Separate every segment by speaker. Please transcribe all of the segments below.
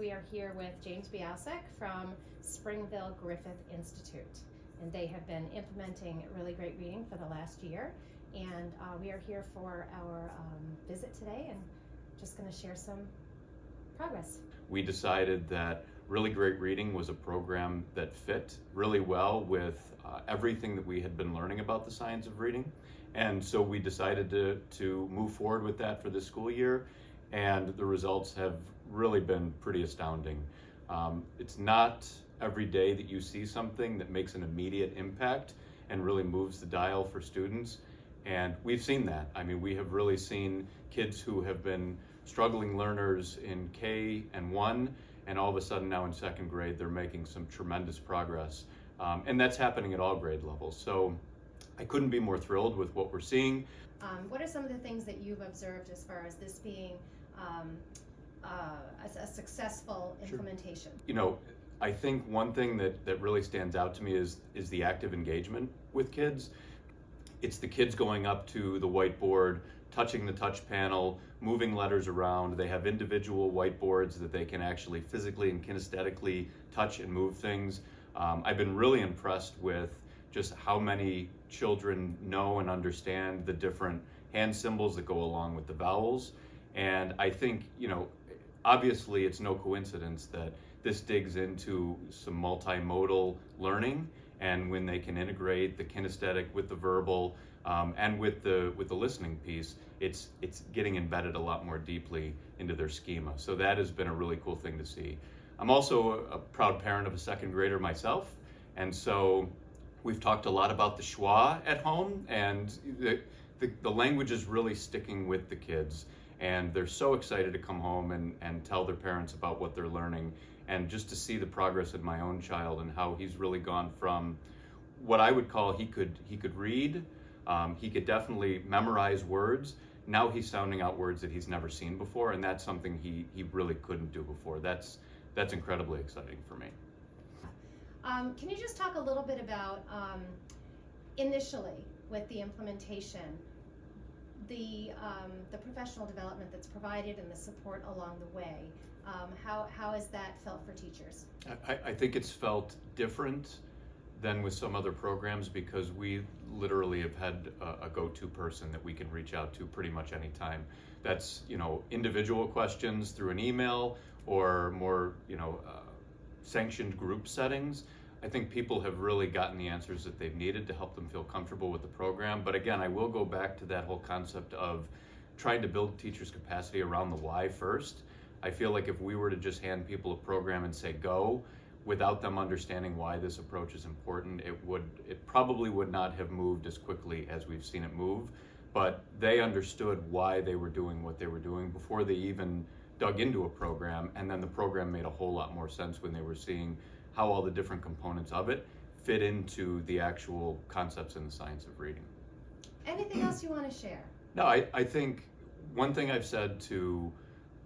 Speaker 1: we are here with James Biasek from Springville Griffith Institute, and they have been implementing really great reading for the last year, and we are here for our visit today and just going to share some progress.
Speaker 2: We decided that really great reading was a program that fit really well with everything that we had been learning about the science of reading, and so we decided to move forward with that for this school year, and the results have really been pretty astounding. It's not every day that you see something that makes an immediate impact and really moves the dial for students, and we've seen that. I mean, we have really seen kids who have been struggling learners in K and 1, and all of a sudden now in second grade they're making some tremendous progress, and that's happening at all grade levels. So I couldn't be more thrilled with what we're seeing.
Speaker 1: What are some of the things that you've observed as far as this being a successful implementation?
Speaker 2: You know, I think one thing that really stands out to me is the active engagement with kids. It's the kids going up to the whiteboard, touching the touch panel, moving letters around. They have individual whiteboards that they can actually physically and kinesthetically touch and move things. I've been really impressed with just how many children know and understand the different hand symbols that go along with the vowels. And I think, you know, obviously it's no coincidence that this digs into some multimodal learning, and when they can integrate the kinesthetic with the verbal and with the listening piece, it's getting embedded a lot more deeply into their schema. So that has been a really cool thing to see. I'm also a proud parent of a second grader myself, and so we've talked a lot about the schwa at home, and the language is really sticking with the kids, and they're so excited to come home and tell their parents about what they're learning, and just to see the progress in my own child and how he's really gone from what I would call he could read, he could definitely memorize words. Now he's sounding out words that he's never seen before, and that's something he really couldn't do before. That's incredibly exciting for me.
Speaker 1: Can you just talk a little bit about initially with the implementation, the professional development that's provided and the support along the way? How has that felt for teachers?
Speaker 2: I think it's felt different than with some other programs because we literally have had a go-to person that we can reach out to pretty much any time. That's, you know, individual questions through an email or more, you know, sanctioned group settings. I think people have really gotten the answers that they've needed to help them feel comfortable with the program. But again, I will go back to that whole concept of trying to build teachers' capacity around the why first. I feel like if we were to just hand people a program and say go, without them understanding why this approach is important, it probably would not have moved as quickly as we've seen it move. But they understood why they were doing what they were doing before they even dug into a program, and then the program made a whole lot more sense when they were seeing how all the different components of it fit into the actual concepts in the science of reading.
Speaker 1: Anything else you want to share?
Speaker 2: No, I think one thing I've said to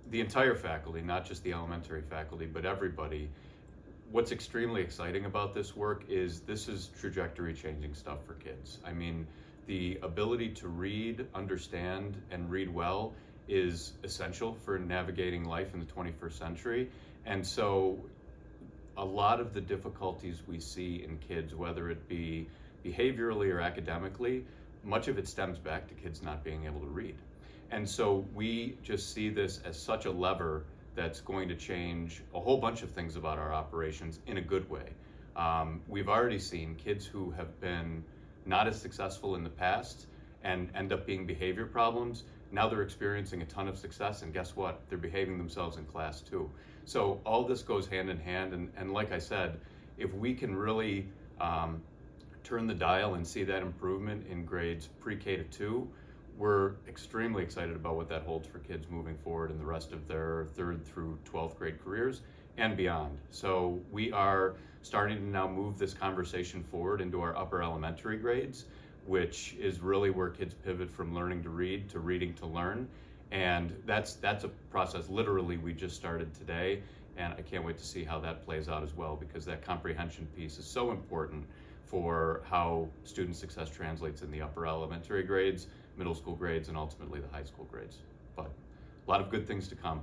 Speaker 2: the entire faculty, not just the elementary faculty, but everybody, what's extremely exciting about this work is this is trajectory changing stuff for kids. I mean, the ability to read, understand, and read well is essential for navigating life in the 21st century. And so a lot of the difficulties we see in kids, whether it be behaviorally or academically, much of it stems back to kids not being able to read. And so we just see this as such a lever that's going to change a whole bunch of things about our operations in a good way. We've already seen kids who have been not as successful in the past and end up being behavior problems. Now they're experiencing a ton of success, and guess what? They're behaving themselves in class too. So all this goes hand in hand, and like I said, if we can really turn the dial and see that improvement in grades pre-K to 2, we're extremely excited about what that holds for kids moving forward in the rest of their 3rd through 12th grade careers and beyond. So we are starting to now move this conversation forward into our upper elementary grades, which is really where kids pivot from learning to read to reading to learn. And that's a process literally we just started today, and I can't wait to see how that plays out as well, because that comprehension piece is so important for how student success translates in the upper elementary grades, middle school grades, and ultimately the high school grades. But a lot of good things to come.